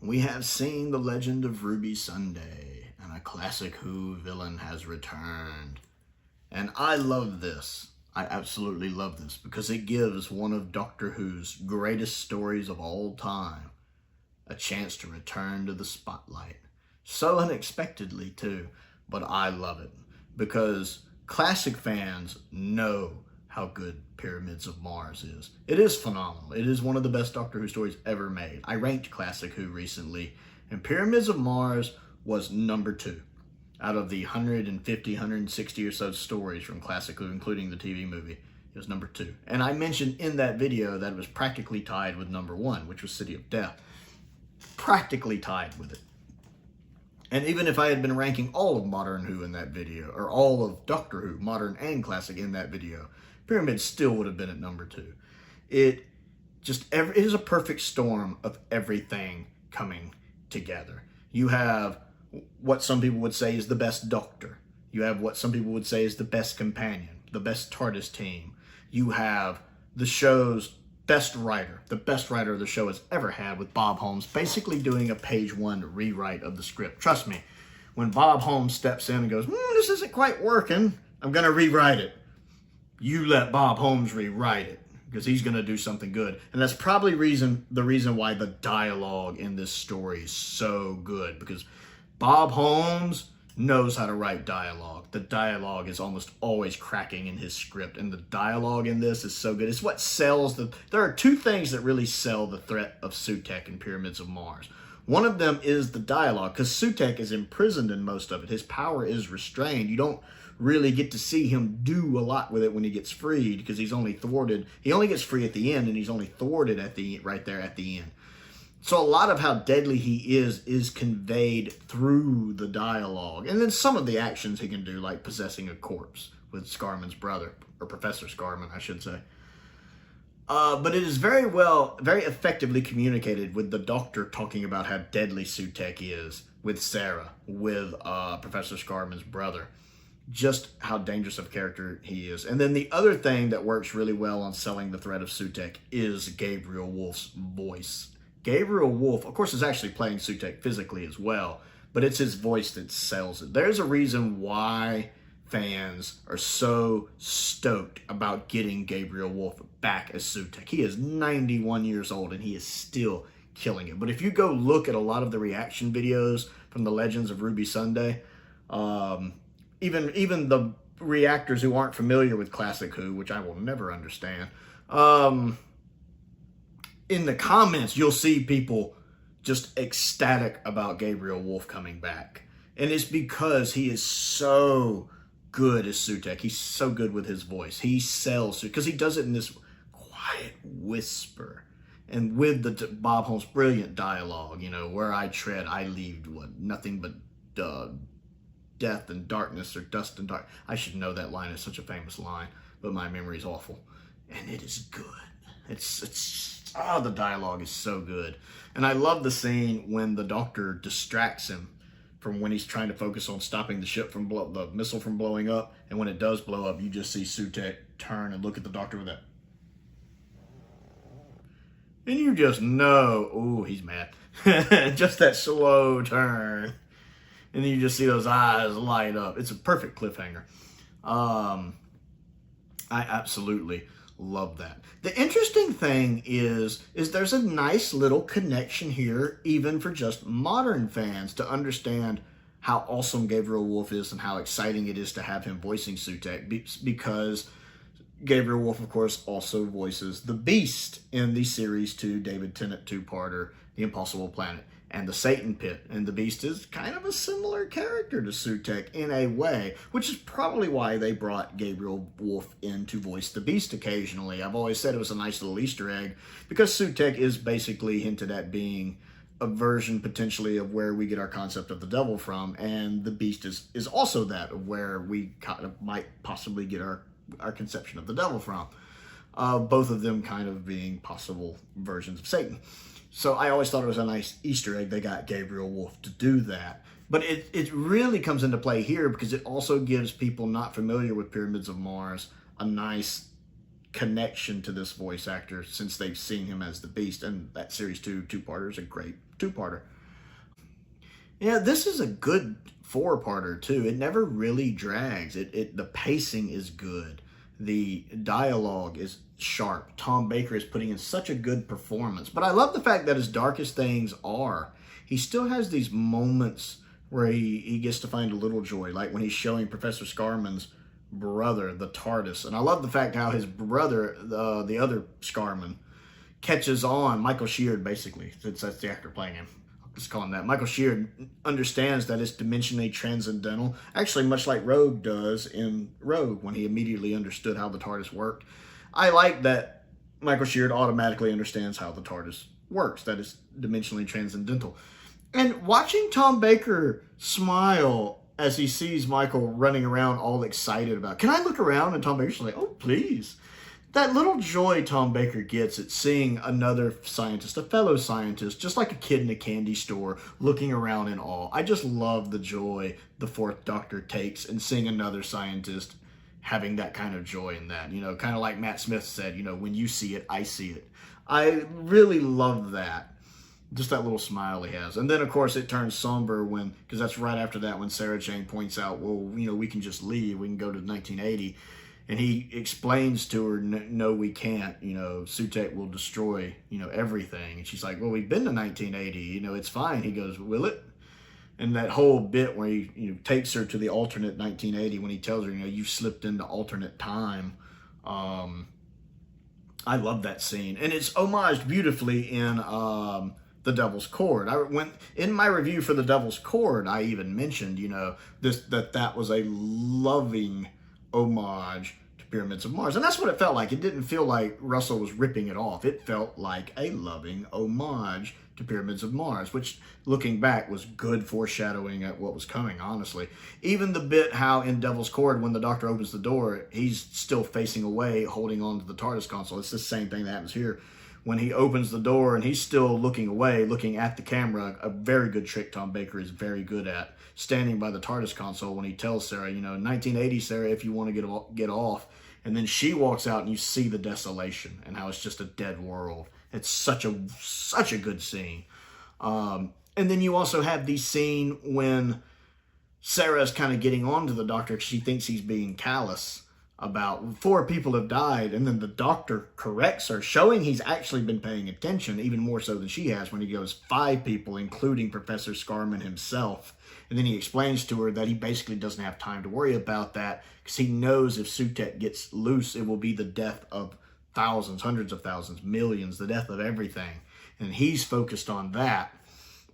we have seen the legend of Ruby Sunday, and a classic Who villain has returned. And I love this. I absolutely love this because it gives one of Doctor Who's greatest stories of all time a chance to return to the spotlight. So unexpectedly too, but I love it because classic fans know how good Pyramids of Mars is. It is phenomenal. It is one of the best Doctor Who stories ever made. I ranked Classic Who recently, and Pyramids of Mars was number 2 out of the 150, 160 or so stories from Classic Who, including the TV movie. It was number 2. And I mentioned in that video that it was practically tied with number 1, which was City of Death. Practically tied with it. And even if I had been ranking all of Modern Who in that video, or all of Doctor Who, Modern and Classic, in that video, Pyramids still would have been at number 2. It is a perfect storm of everything coming together. You have what some people would say is the best Doctor. You have what some people would say is the best companion, the best TARDIS team. You have the show's best writer, the best writer the show has ever had, with Bob Holmes basically doing a page 1 rewrite of the script. Trust me, when Bob Holmes steps in and goes, this isn't quite working, I'm going to rewrite it. You let Bob Holmes rewrite it because he's going to do something good. And that's probably the reason why the dialogue in this story is so good, because Bob Holmes knows how to write dialogue. The dialogue is almost always cracking in his script, and the dialogue in this is so good. It's what sells there are 2 things that really sell the threat of Sutekh in Pyramids of Mars. One of them is the dialogue, because Sutekh is imprisoned in most of it. His power is restrained. You don't really get to see him do a lot with it when he gets freed, because he's only thwarted. He only gets free at the end, and he's only thwarted right there at the end. So a lot of how deadly he is conveyed through the dialogue. And then some of the actions he can do, like possessing a corpse with Scarman's brother, or Professor Scarman, I should say. But it is very effectively communicated with the Doctor talking about how deadly Sutekh is with Sarah, with Professor Scarman's brother. Just how dangerous of a character he is. And then the other thing that works really well on selling the threat of Sutekh is Gabriel Wolf's voice. Gabriel Wolf, of course, is actually playing Sutekh physically as well, but it's his voice that sells it. There's a reason why fans are so stoked about getting Gabriel Wolf back as Sutekh. He is 91 years old and he is still killing it. But if you go look at a lot of the reaction videos from the Legends of Ruby Sunday, even the reactors who aren't familiar with Classic Who, which I will never understand, in the comments, you'll see people just ecstatic about Gabriel Wolf coming back. And it's because he is so good as Sutekh. He's so good with his voice. He sells, because he does it in this quiet whisper. And with the Bob Holmes' brilliant dialogue, where I tread, I leave nothing but death and darkness, or dust and dark. I should know that line. It's such a famous line, but my memory is awful. And it is good. The dialogue is so good. And I love the scene when the Doctor distracts him from when he's trying to focus on stopping the ship from the missile from blowing up. And when it does blow up, you just see Sutekh turn and look at the Doctor with that. And you just know, ooh, he's mad. Just that slow turn. And then you just see those eyes light up. It's a perfect cliffhanger. I absolutely love that. The interesting thing is there's a nice little connection here, even for just modern fans, to understand how awesome Gabriel Wolf is and how exciting it is to have him voicing Sutekh, because Gabriel Wolf, of course, also voices the Beast in the Series 2 David Tennant 2-parter, The Impossible Planet, and the Satan Pit. And the Beast is kind of a similar character to Sutekh in a way, which is probably why they brought Gabriel Wolf in to voice the Beast occasionally. I've always said it was a nice little Easter egg, because Sutekh is basically hinted at being a version potentially of where we get our concept of the devil from, and the Beast is also that, of where we kind of might possibly get our conception of the devil from. Both of them kind of being possible versions of Satan. So I always thought it was a nice Easter egg they got Gabriel Wolf to do that. But it really comes into play here, because it also gives people not familiar with Pyramids of Mars a nice connection to this voice actor, since they've seen him as the Beast. And that Series 2 two-parter is a great two-parter. Yeah, this is a good four-parter too. It never really drags. The pacing is good. The dialogue is sharp. Tom Baker is putting in such a good performance. But I love the fact that as dark as things are, he still has these moments where he gets to find a little joy, like when he's showing Professor Scarman's brother the TARDIS. And I love the fact how his brother, the other Scarman, catches on, Michael Sheard basically, since that's the actor playing him. Let's call him that. Michael Sheard understands that it's dimensionally transcendental, actually much like Rogue does in Rogue when he immediately understood how the TARDIS worked. I like that Michael Sheard automatically understands how the TARDIS works, that it's dimensionally transcendental. And watching Tom Baker smile as he sees Michael running around all excited about, can I look around? And Tom Baker's like, oh, please. That little joy Tom Baker gets at seeing another scientist, a fellow scientist, just like a kid in a candy store, looking around in awe. I just love the joy the Fourth Doctor takes in seeing another scientist having that kind of joy in that. You know, kind of like Matt Smith said, you know, when you see it, I see it. I really love that. Just that little smile he has. And then, of course, it turns somber when, because that's right after that when Sarah Jane points out, well, you know, we can just leave. We can go to 1980. And he explains to her, no, we can't. You know, Sutekh will destroy, you know, everything. And she's like, well, we've been to 1980. You know, it's fine. He goes, will it? And that whole bit where he, you know, takes her to the alternate 1980 when he tells her, you know, you slipped into alternate time. I love that scene. And it's homaged beautifully in The Devil's Cord. In my review for The Devil's Cord, I even mentioned, you know, that was a loving homage to Pyramids of Mars. And that's what it felt like. It didn't feel like Russell was ripping it off. It felt like a loving homage to Pyramids of Mars, which, looking back, was good foreshadowing at what was coming, honestly. Even the bit how in Devil's Cord, when the Doctor opens the door, he's still facing away, holding on to the TARDIS console. It's the same thing that happens here. When he opens the door and he's still looking away, looking at the camera, a very good trick Tom Baker is very good at, standing by the TARDIS console when he tells Sarah, you know, 1980, Sarah, if you want to get off. And then she walks out and you see the desolation and how it's just a dead world. It's such a good scene. And then you also have the scene when Sarah's kind of getting on to the Doctor because she thinks he's being callous about 4 people have died, and then the Doctor corrects her, showing he's actually been paying attention, even more so than she has, when he goes 5 people, including Professor Scarman himself. And then he explains to her that he basically doesn't have time to worry about that because he knows if Sutekh gets loose, it will be the death of thousands, hundreds of thousands, millions, the death of everything. And he's focused on that,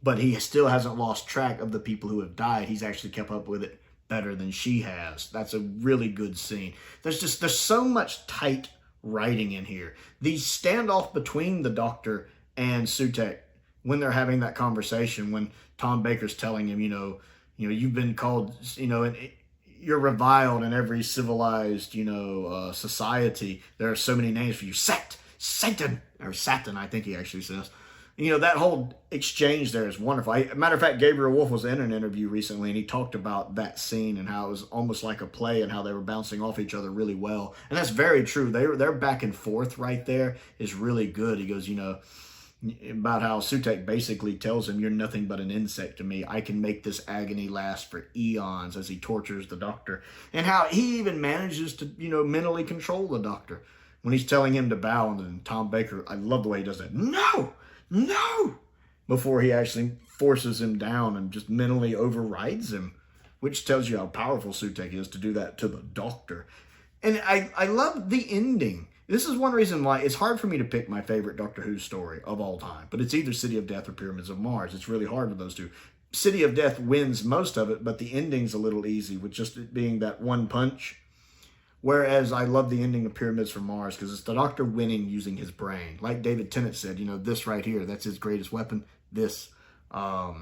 but he still hasn't lost track of the people who have died. He's actually kept up with it better than she has. That's a really good scene. There's so much tight writing in here. The standoff between the Doctor and Sutekh when they're having that conversation, when Tom Baker's telling him, you know, you've been called, you know, and you're reviled in every civilized, you know, society. There are so many names for you. Satan, or Satan, I think he actually says. You know, that whole exchange there is wonderful. Matter of fact, Gabriel Wolf was in an interview recently, and he talked about that scene and how it was almost like a play and how they were bouncing off each other really well. And that's very true. Their back and forth right there is really good. He goes, you know, about how Sutekh basically tells him, you're nothing but an insect to me. I can make this agony last for eons, as he tortures the Doctor. And how he even manages to, you know, mentally control the Doctor when he's telling him to bow. And then Tom Baker, I love the way he does that. No! Before he actually forces him down and just mentally overrides him, which tells you how powerful Sutekh is to do that to the Doctor. And I love the ending. This is one reason why it's hard for me to pick my favorite Doctor Who story of all time, but it's either City of Death or Pyramids of Mars. It's really hard with those two. City of Death wins most of it, but the ending's a little easy with just it being that one punch. Whereas I love the ending of Pyramids from Mars because it's the Doctor winning using his brain. Like David Tennant said, you know, this right here, that's his greatest weapon. This. I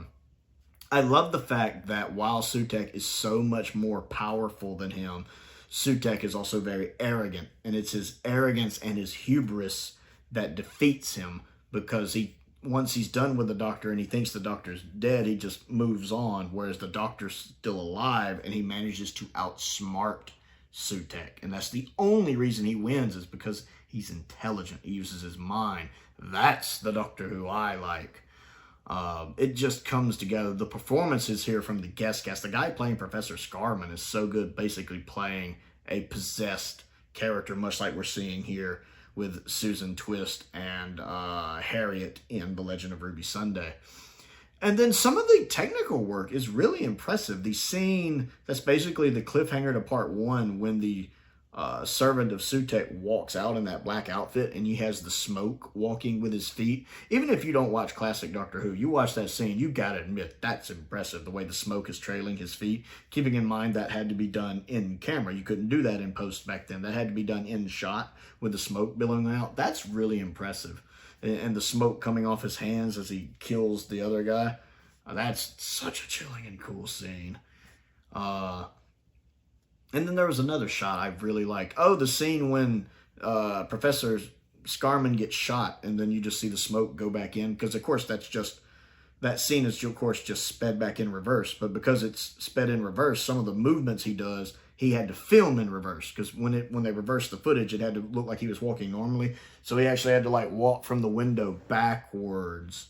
love the fact that while Sutekh is so much more powerful than him, Sutekh is also very arrogant. And it's his arrogance and his hubris that defeats him because once he's done with the Doctor and he thinks the Doctor's dead, he just moves on. Whereas the Doctor's still alive and he manages to outsmart Sutekh, and that's the only reason he wins is because he's intelligent. He uses his mind. That's the Doctor Who I like. It just comes together. The performances here from the guest cast. The guy playing Professor Scarman is so good, basically playing a possessed character, much like we're seeing here with Susan Twist and Harriet in The Legend of Ruby Sunday. And then some of the technical work is really impressive. The scene that's basically the cliffhanger to part 1 when the servant of Sutek walks out in that black outfit and he has the smoke walking with his feet. Even if you don't watch classic Doctor Who, you watch that scene, you gotta admit that's impressive, the way the smoke is trailing his feet. Keeping in mind that had to be done in camera. You couldn't do that in post back then. That had to be done in shot with the smoke billowing out. That's really impressive. And the smoke coming off his hands as he kills the other guy. That's such a chilling and cool scene. And then there was another shot I really liked. Oh, the scene when Professor Scarman gets shot and then you just see the smoke go back in. Because, of course, that scene is, of course, just sped back in reverse. But because it's sped in reverse, some of the movements he does, he had to film in reverse. Because when they reversed the footage, it had to look like he was walking normally. So he actually had to, like, walk from the window backwards.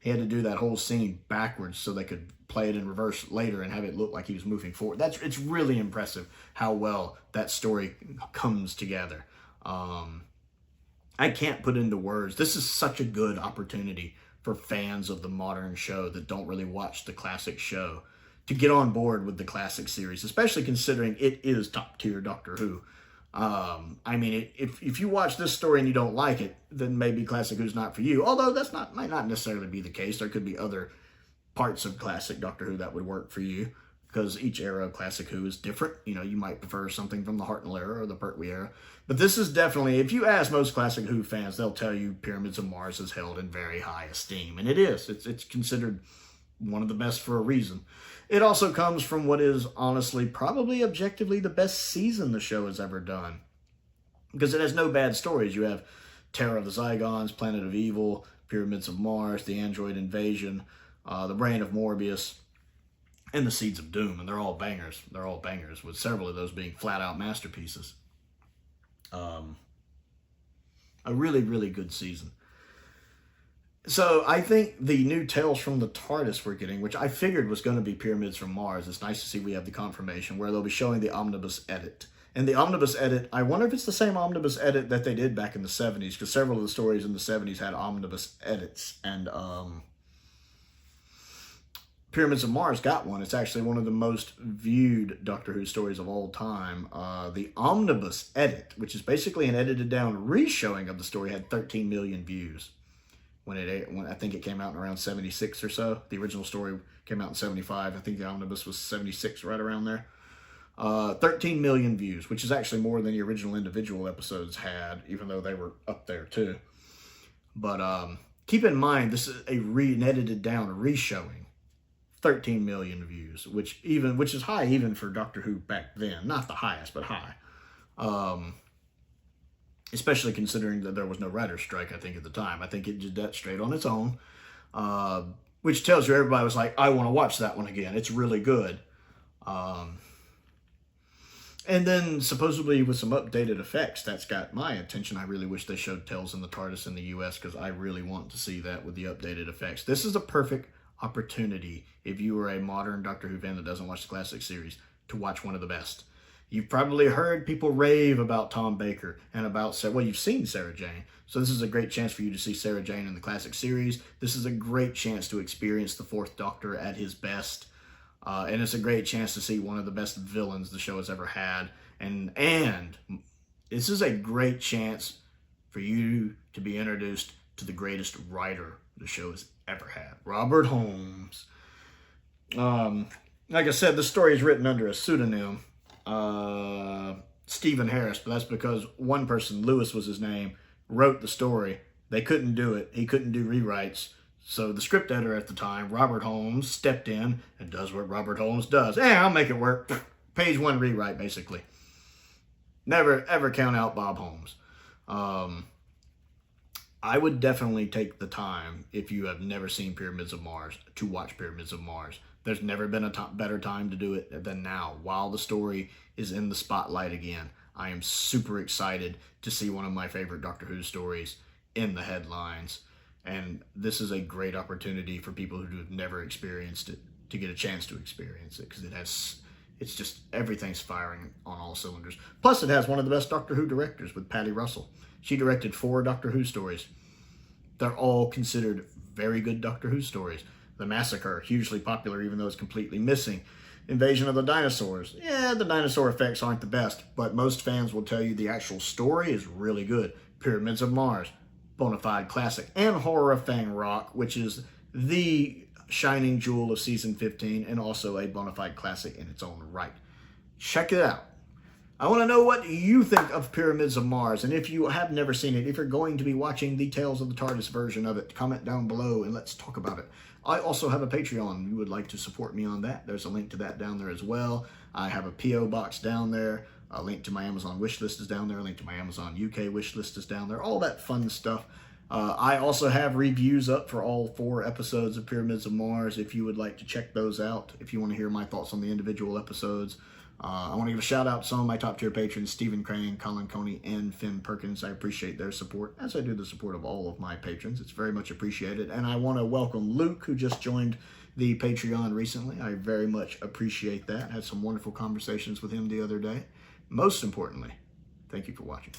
He had to do that whole scene backwards so they could play it in reverse later and have it look like he was moving forward. It's really impressive how well that story comes together. I can't put into words. This is such a good opportunity for fans of the modern show that don't really watch the classic show to get on board with the classic series, especially considering it is top tier Doctor Who. I mean, if you watch this story and you don't like it, then maybe Classic Who's not for you. Although might not necessarily be the case. There could be other parts of classic Doctor Who that would work for you, because each era of Classic Who is different. You know, you might prefer something from the Hartnell era or the Pertwee era. But this is definitely, if you ask most Classic Who fans, they'll tell you Pyramids of Mars is held in very high esteem. And it is. It's considered one of the best for a reason. It also comes from what is honestly probably objectively the best season the show has ever done. Because it has no bad stories. You have Terror of the Zygons, Planet of Evil, Pyramids of Mars, The Android Invasion, The Brain of Morbius, and The Seeds of Doom. And they're all bangers. They're all bangers, with several of those being flat-out masterpieces. A really, really good season. So I think the new Tales from the TARDIS we're getting, which I figured was going to be Pyramids from Mars, it's nice to see we have the confirmation, where they'll be showing the omnibus edit. And the omnibus edit, I wonder if it's the same omnibus edit that they did back in the 70s, because several of the stories in the 70s had omnibus edits. And Pyramids of Mars got one. It's actually one of the most viewed Doctor Who stories of all time. The omnibus edit, which is basically an edited down re-showing of the story, had 13 million views. When I think it came out in around 76 or so. The original story came out in 75. I think the omnibus was 76, right around there. 13 million views, which is actually more than the original individual episodes had, even though they were up there too. But keep in mind, this is an edited down re-showing. 13 million views, which is high even for Doctor Who back then. Not the highest, but high. Especially considering that there was no writer's strike, I think, at the time. I think it did that straight on its own, which tells you everybody was like, I want to watch that one again. It's really good. And then, supposedly, with some updated effects, that's got my attention. I really wish they showed Tales in the TARDIS in the US, because I really want to see that with the updated effects. This is a perfect opportunity, if you are a modern Doctor Who fan that doesn't watch the classic series, to watch one of the best. You've probably heard people rave about Tom Baker and about, well, you've seen Sarah Jane. So this is a great chance for you to see Sarah Jane in the classic series. This is a great chance to experience the Fourth Doctor at his best. And it's a great chance to see one of the best villains the show has ever had. And this is a great chance for you to be introduced to the greatest writer the show has ever had, Robert Holmes. Like I said, the story is written under a pseudonym. Stephen Harris, but that's because one person, Lewis was his name, wrote the story. They couldn't do it. He couldn't do rewrites. So the script editor at the time, Robert Holmes, stepped in and does what Robert Holmes does. I'll make it work. Page one rewrite, basically. Never, ever count out Bob Holmes. I would definitely take the time, if you have never seen Pyramids of Mars, to watch Pyramids of Mars. There's never been a better time to do it than now, while the story is in the spotlight again. I am super excited to see one of my favorite Doctor Who stories in the headlines. And this is a great opportunity for people who have never experienced it to get a chance to experience it, because it's just, everything's firing on all cylinders. Plus, it has one of the best Doctor Who directors with Patty Russell. She directed 4 Doctor Who stories. They're all considered very good Doctor Who stories. The Massacre, hugely popular, even though it's completely missing. Invasion of the Dinosaurs. Yeah, the dinosaur effects aren't the best, but most fans will tell you the actual story is really good. Pyramids of Mars, bona fide classic. And Horror of Fang Rock, which is the shining jewel of season 15 and also a bona fide classic in its own right. Check it out. I want to know what you think of Pyramids of Mars, and if you have never seen it, if you're going to be watching the Tales of the TARDIS version of it, comment down below and let's talk about it. I also have a Patreon. If you would like to support me on that, there's a link to that down there as well. I have a P.O. box down there. A link to my Amazon wishlist is down there. A link to my Amazon UK wishlist is down there. All that fun stuff. I also have reviews up for all 4 episodes of Pyramids of Mars if you would like to check those out, if you want to hear my thoughts on the individual episodes. I want to give a shout out to some of my top tier patrons, Stephen Crane, Colin Coney, and Finn Perkins. I appreciate their support, as I do the support of all of my patrons. It's very much appreciated. And I want to welcome Luke, who just joined the Patreon recently. I very much appreciate that. Had some wonderful conversations with him the other day. Most importantly, thank you for watching.